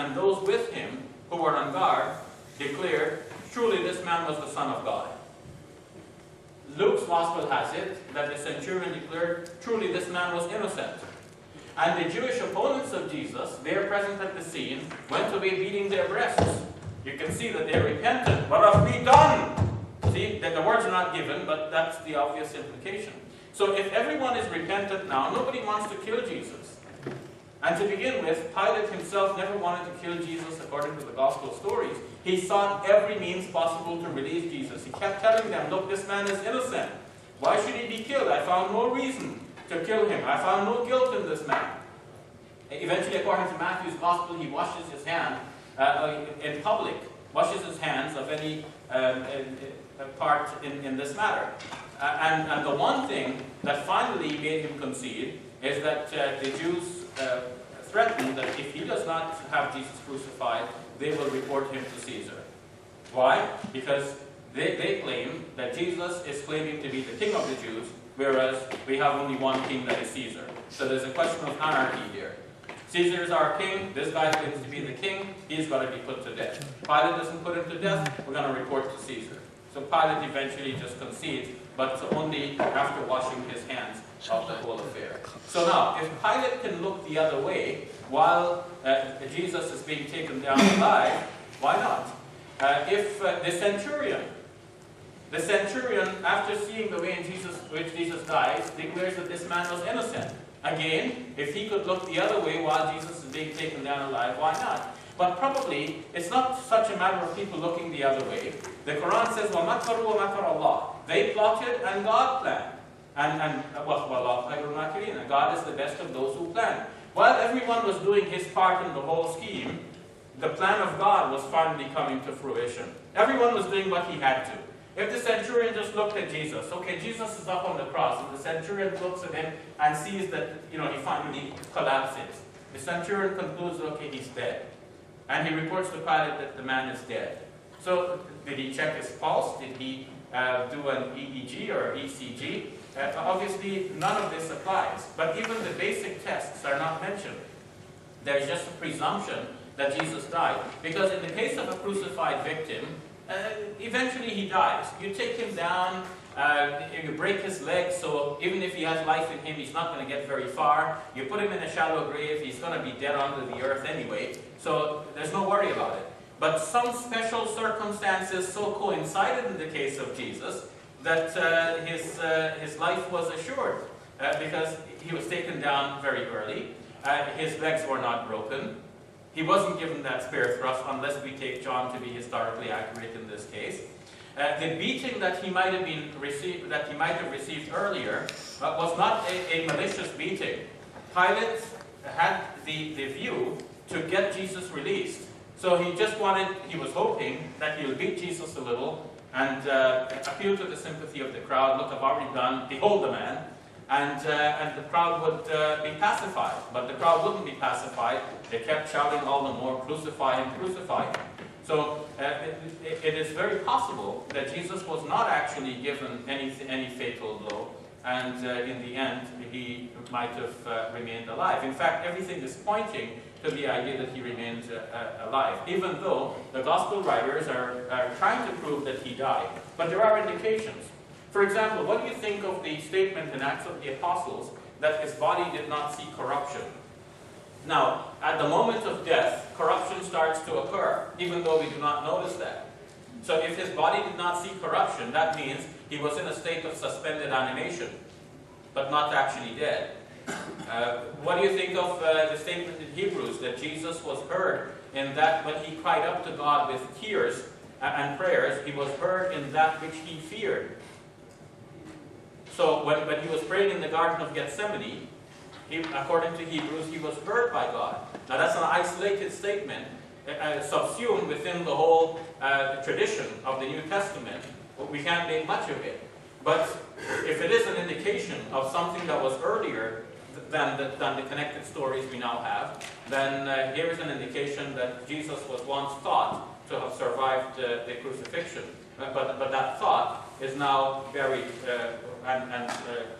and those with him who were on guard declared, "Truly this man was the Son of God." Luke's Gospel has it that the centurion declared, "Truly this man was innocent." And the Jewish opponents of Jesus, there present at the scene, went away beating their breasts. You can see that they repented. "What have we done?" See, that the words are not given, but that's the obvious implication. So if everyone is repentant now, nobody wants to kill Jesus. And to begin with, Pilate himself never wanted to kill Jesus according to the gospel stories. He sought every means possible to release Jesus. He kept telling them, "Look, this man is innocent. Why should he be killed? I found no reason to kill him. I found no guilt in this man." Eventually, according to Matthew's gospel, he washes his hand in public, washes his hands of any part in this matter. And the one thing that finally made him concede is that the Jews threatened that if he does not have Jesus crucified, they will report him to Caesar. Why? Because they claim that Jesus is claiming to be the king of the Jews, whereas we have only one king, that is Caesar. So there's a question of anarchy here. Caesar is our king, this guy claims to be the king, he's got to be put to death. Pilate doesn't put him to death, we're going to report to Caesar. So Pilate eventually just concedes, but only after washing his hands of the whole affair. So now, if Pilate can look the other way while Jesus is being taken down alive, why not? If the centurion, after seeing the way in which Jesus dies, declares that this man was innocent. Again, if he could look the other way while Jesus is being taken down alive, why not? But probably, it's not such a matter of people looking the other way. The Quran says, وَمَكَرُوا وَمَكَرَ اللَّهِ. They plotted and God planned. And God is the best of those who plan. While everyone was doing his part in the whole scheme, the plan of God was finally coming to fruition. Everyone was doing what he had to. If the centurion just looked at Jesus, okay, Jesus is up on the cross, and the centurion looks at him and sees that, he finally collapses. The centurion concludes, okay, he's dead. And he reports to Pilate that the man is dead. So, did he check his pulse? Did he do an EEG or ECG? Obviously, none of this applies. But even the basic tests are not mentioned. There's just a presumption that Jesus died. Because in the case of a crucified victim, eventually he dies. You take him down, you break his legs, so even if he has life in him, he's not going to get very far. You put him in a shallow grave, he's going to be dead under the earth anyway. So there's no worry about it. But some special circumstances so coincided in the case of Jesus that his life was assured because he was taken down very early. His legs were not broken. He wasn't given that spear thrust, unless we take John to be historically accurate in this case. The beating that he might have received earlier was not a malicious beating. Pilate had the view to get Jesus released. So he was hoping that he would beat Jesus a little and appeal to the sympathy of the crowd. Look, I've already done, behold the man. And the crowd would be pacified. But the crowd wouldn't be pacified. They kept shouting all the more, "Crucify him, crucify him." So it is very possible that Jesus was not actually given any fatal blow. And in the end, he might have remained alive. In fact, everything is pointing to the idea that he remained alive, even though the gospel writers are trying to prove that he died. But there are indications. For example, what do you think of the statement in Acts of the Apostles that his body did not see corruption? Now, at the moment of death, corruption starts to occur, even though we do not notice that. So if his body did not see corruption, that means he was in a state of suspended animation, but not actually dead. What do you think of the statement in Hebrews that Jesus was heard in that when he cried up to God with tears and prayers, he was heard in that which he feared? So when he was praying in the Garden of Gethsemane, according to Hebrews, he was heard by God. Now that's an isolated statement, subsumed within the whole tradition of the New Testament. We can't make much of it. But if it is an indication of something that was earlier than the connected stories we now have, then here is an indication that Jesus was once thought to have survived the crucifixion. But that thought is now buried and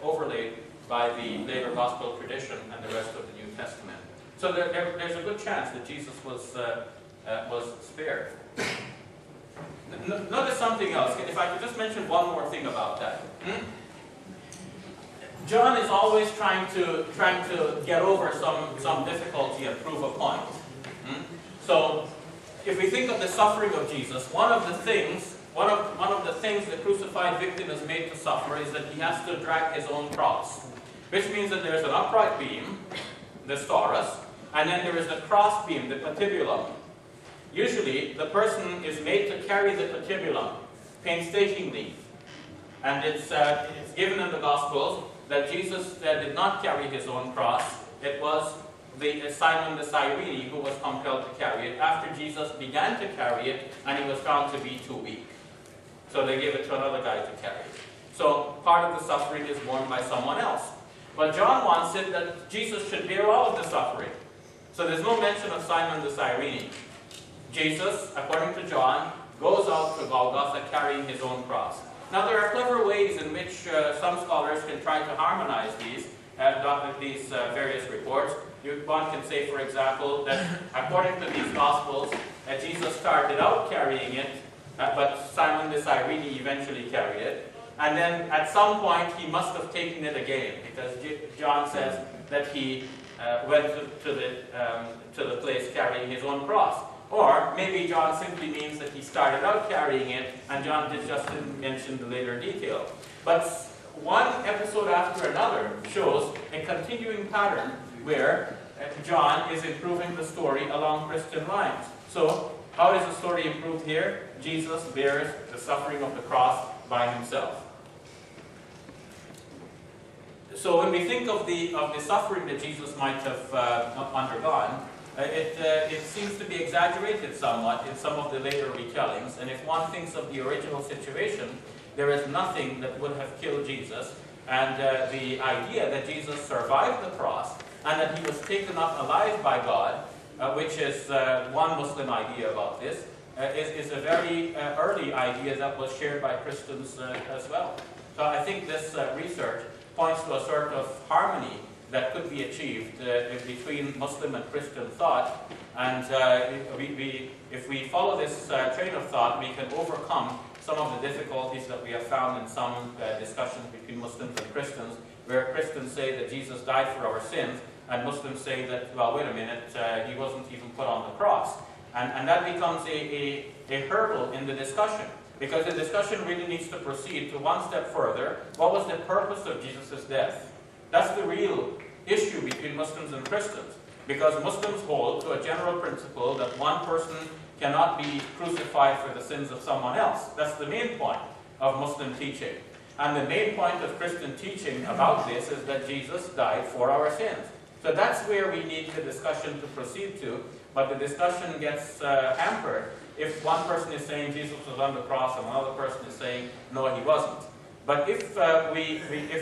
overlaid by the later gospel tradition and the rest of the New Testament. So there's a good chance that Jesus was spared. Notice something else. If I could just mention one more thing about that. John is always trying to get over some difficulty and prove a point. So, if we think of the suffering of Jesus, one of the things the crucified victim is made to suffer is that he has to drag his own cross, which means that there's an upright beam, the stauros, and then there is the cross beam, the patibulum. Usually, the person is made to carry the patibulum painstakingly, and it's given in the Gospels that Jesus did not carry his own cross. It was Simon the Cyrene who was compelled to carry it after Jesus began to carry it and he was found to be too weak. So they gave it to another guy to carry it. So part of the suffering is borne by someone else. But John wants it that Jesus should bear all of the suffering. So there's no mention of Simon the Cyrene. Jesus, according to John, goes out to Golgotha carrying his own cross. Now there are clever ways in which some scholars can try to harmonize these various reports. One can say, for example, that according to these Gospels, Jesus started out carrying it, but Simon the Cyrene eventually carried it. And then at some point he must have taken it again, because John says that he went to the place carrying his own cross. Or maybe John simply means that he started out carrying it, and John just didn't mention the later detail. But one episode after another shows a continuing pattern where John is improving the story along Christian lines. So, how is the story improved here? Jesus bears the suffering of the cross by himself. So when we think of the suffering that Jesus might have undergone, it seems to be exaggerated somewhat in some of the later retellings. And if one thinks of the original situation, there is nothing that would have killed Jesus. And the idea that Jesus survived the cross and that he was taken up alive by God, which is one Muslim idea about this, is a very early idea that was shared by Christians as well. So I think this research points to a sort of harmony that could be achieved between Muslim and Christian thought. And if we follow this train of thought, we can overcome some of the difficulties that we have found in some discussions between Muslims and Christians, where Christians say that Jesus died for our sins, and Muslims say that, well, wait a minute, he wasn't even put on the cross. And that becomes a hurdle in the discussion, because the discussion really needs to proceed to one step further. What was the purpose of Jesus' death? That's the real issue between Muslims and Christians, because Muslims hold to a general principle that one person cannot be crucified for the sins of someone else. That's the main point of Muslim teaching. And the main point of Christian teaching about this is that Jesus died for our sins. So that's where we need the discussion to proceed to, but the discussion gets hampered if one person is saying Jesus was on the cross and another person is saying, no, he wasn't. But if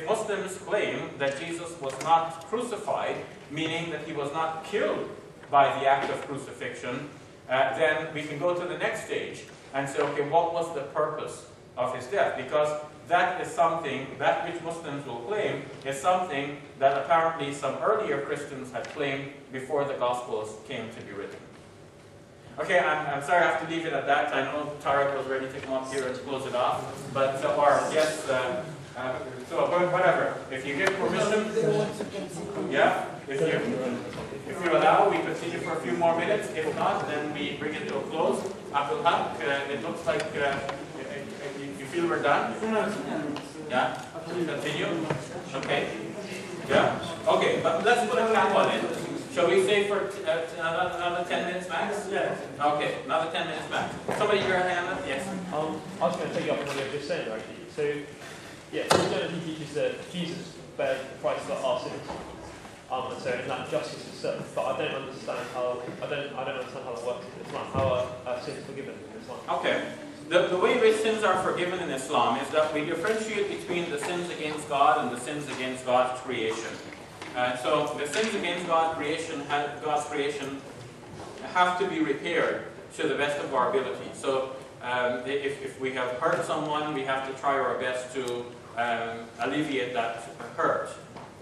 Muslims claim that Jesus was not crucified, meaning that he was not killed by the act of crucifixion, then we can go to the next stage and say, okay, what was the purpose of his death? Because that is something, that which Muslims will claim, is something that apparently some earlier Christians had claimed before the Gospels came to be written. Okay, I'm sorry I have to leave it at that. I know Tarek was ready to come up here and close it off, but our guests, so whatever. If you give permission, yeah, if you allow, we continue for a few more minutes. If not, then we bring it to a close. Abdul Haq, it looks like you feel we're done? Yeah? Continue? Okay. Yeah? Okay, but let's put a cap on it. Shall we say for another 10 minutes max? Yeah. Okay, another 10 minutes max. Somebody your hand up? Yes. I was going to take you up on what you were just saying, actually. So, yeah, Christianity teaches that Jesus bears the price for our sins. And so that justice is certain. But I don't understand how that works in Islam. How are sins forgiven in Islam? Okay. The way in which sins are forgiven in Islam is that we differentiate between the sins against God and the sins against God's creation. So the sins against God's creation have to be repaired to the best of our ability. So if we have hurt someone, we have to try our best to alleviate that hurt.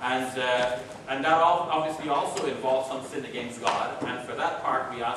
And that obviously also involves some sin against God, and for that part we ask